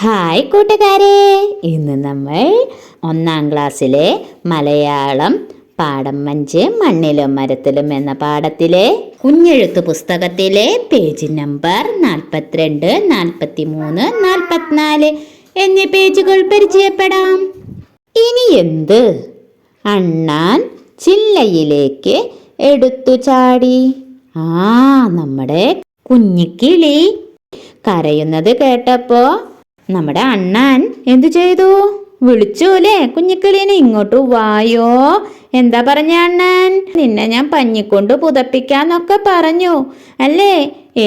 Hi കൂട്ടുകാരെ, ഇന്ന് നമ്മൾ 1-ാം ക്ലാസ്സിലെ മലയാളം പാഠം 5 മണ്ണിലും മരത്തിലും എന്ന പാഠത്തിലെ കുഞ്ഞെഴുത്ത് പുസ്തകത്തിലെ പേജ് നമ്പർ 42, 43, 44 എന്നീ പേജുകൾ പരിചയപ്പെടാം. ഇനി എന്ത്? അണ്ണാൻ ചില്ലയിലേക്ക് എടുത്തു ചാടി. നമ്മുടെ കുഞ്ഞിക്കിളി കരയുന്നത് കേട്ടപ്പോ നമ്മുടെ അണ്ണാൻ എന്തു ചെയ്തു? വിളിച്ചു അല്ലേ കുഞ്ഞിക്കിളീനെ, ഇങ്ങോട്ട് വായോ. എന്താ പറഞ്ഞ അണ്ണാൻ? നിന്നെ ഞാൻ പഞ്ഞിക്കൊണ്ട് പുതപ്പിക്കാന്നൊക്കെ പറഞ്ഞു അല്ലേ?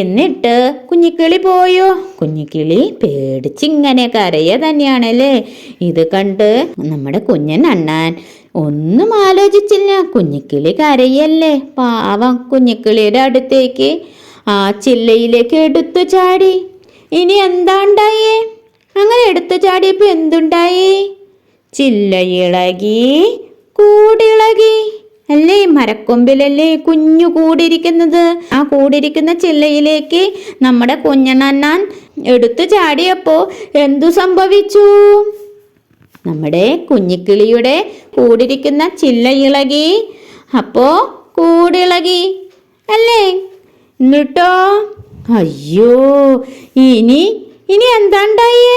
എന്നിട്ട് കുഞ്ഞിക്കിളി പോയോ? കുഞ്ഞിക്കിളി പേടിച്ചിങ്ങനെ കരയ തന്നെയാണല്ലേ. ഇത് കണ്ട് നമ്മുടെ കുഞ്ഞൻ അണ്ണാൻ ഒന്നും ആലോചിച്ചില്ല. കുഞ്ഞിക്കിളി കരയല്ലേ, പാവം. കുഞ്ഞിക്കിളിയുടെ അടുത്തേക്ക് ആ ചില്ലയിലേക്ക് എടുത്തു ചാടി. ഇനി എന്താ ഉണ്ടായേ? അങ്ങനെ എടുത്തു ചാടിയപ്പോ എന്തുണ്ടായി? ചില്ലയിളകി, കൂടിളകി അല്ലേ? മരക്കൊമ്പിലല്ലേ കുഞ്ഞു കൂടിയിരിക്കുന്നത്. ആ കൂടിയിരിക്കുന്ന ചില്ലയിലേക്ക് നമ്മുടെ കുഞ്ഞണ്ണാൻ എടുത്തു ചാടിയപ്പോ എന്തു സംഭവിച്ചു? നമ്മുടെ കുഞ്ഞിക്കിളിയുടെ കൂടിരിക്കുന്ന ചില്ല ഇളകി, അപ്പോ കൂടിളകി അല്ലേ? എന്നിട്ടോ അയ്യോ, ഇനി എന്താ ഉണ്ടായേ?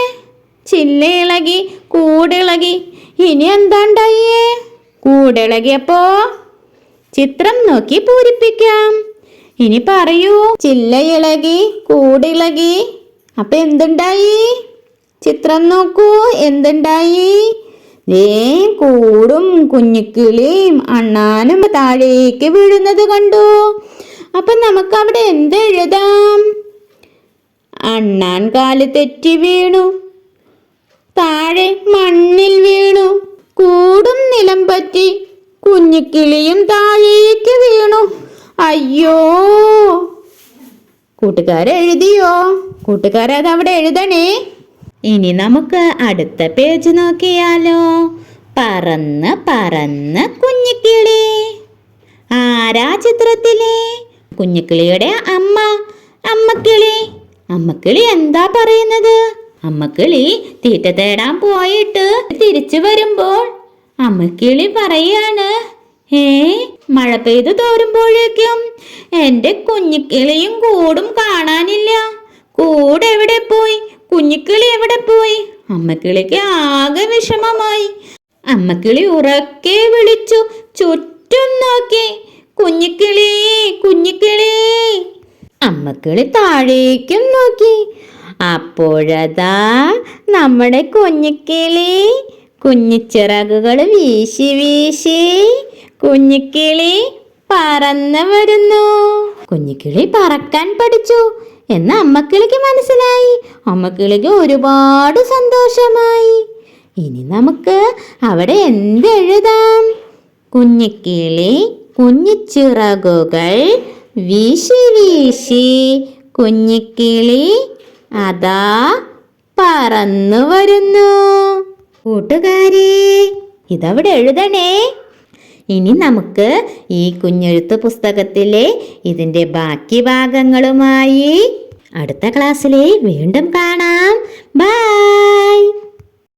ചില്ല ഇളകി, കൂടിളകി. ഇനി എന്താ ഉണ്ടായേ? കൂടിളകിയപ്പോ ചിത്രം നോക്കി പൂരിപ്പിക്കാം. ഇനി പറയൂ. ചില്ല ഇളകി, കൂടിളകി, അപ്പൊ എന്തുണ്ടായി? ചിത്രം നോക്കൂ, എന്തുണ്ടായി? കൂടും കുഞ്ഞിക്കിളിയും അണ്ണാനും താഴേക്ക് വീഴുന്നത് കണ്ടു. അപ്പൊ നമുക്ക് അവിടെ എന്തെഴുതാം? അണ്ണാൻ കാല് തെറ്റി വീണു, താഴെ മണ്ണിൽ വീണു. കൂടും നിലം പറ്റി, കുഞ്ഞിക്കിളിയും താഴേക്ക് വീണു. അയ്യോ, കൂട്ടുകാരെ എഴുതിയോ? കൂട്ടുകാരെ അതവിടെ എഴുതണേ. ഇനി നമുക്ക് അടുത്ത പേജ് നോക്കിയാലോ. പറന്ന് പറന്ന് കുഞ്ഞിക്കിളി. ആരാ ചിത്രത്തിലെ? കുഞ്ഞിക്കിളിയുടെ അമ്മ, അമ്മക്കിളി. അമ്മക്കിളി എന്താ പറയുന്നത്? അമ്മക്കിളി തീറ്റ തേടാൻ പോയിട്ട് തിരിച്ചു വരുമ്പോൾ അമ്മക്കിളി പറയാണ്, മഴ പെയ്തു തോരുമ്പോഴേക്കും എൻ്റെ കുഞ്ഞിക്കിളിയും കൂടും കാണാനില്ല. കൂട് എവിടെ പോയി? കുഞ്ഞിക്കിളി എവിടെ പോയി? അമ്മക്കിളിക്ക് ആകെ വിഷമമായി. അമ്മക്കിളി ഉറക്കെ വിളിച്ചു, ചുറ്റും നോക്കി, കുഞ്ഞിക്കിളി, കുഞ്ഞിക്കിളി. അമ്മക്കിളി താഴേക്കും നോക്കി. അപ്പോഴതാ നമ്മുടെ കുഞ്ഞിക്കിളി കുഞ്ഞിച്ചിറകുകൾ വീശി വീശി കുഞ്ഞിക്കിളി പറന്നു വരുന്നു. കുഞ്ഞിക്കിളി പറക്കാൻ പഠിച്ചു എന്ന് അമ്മക്കിളിക്ക് മനസ്സിലായി. അമ്മക്കിളിക്ക് ഒരുപാട് സന്തോഷമായി. ഇനി നമുക്ക് അവിടെ എന്തെഴുതാം? കുഞ്ഞിക്കിളി കുഞ്ഞിച്ചിറകുകൾ വീശി വീശി കുഞ്ഞിക്കിളി അതാ പറന്നു വരുന്നു. കൂട്ടുകാരെ ഇതവിടെ എഴുതണേ. ഇനി നമുക്ക് ഈ കുഞ്ഞെഴുത്ത് പുസ്തകത്തിലെ ഇതിൻ്റെ ബാക്കി ഭാഗങ്ങളുമായി അടുത്ത ക്ലാസ്സിലെ വീണ്ടും കാണാം. ബൈ.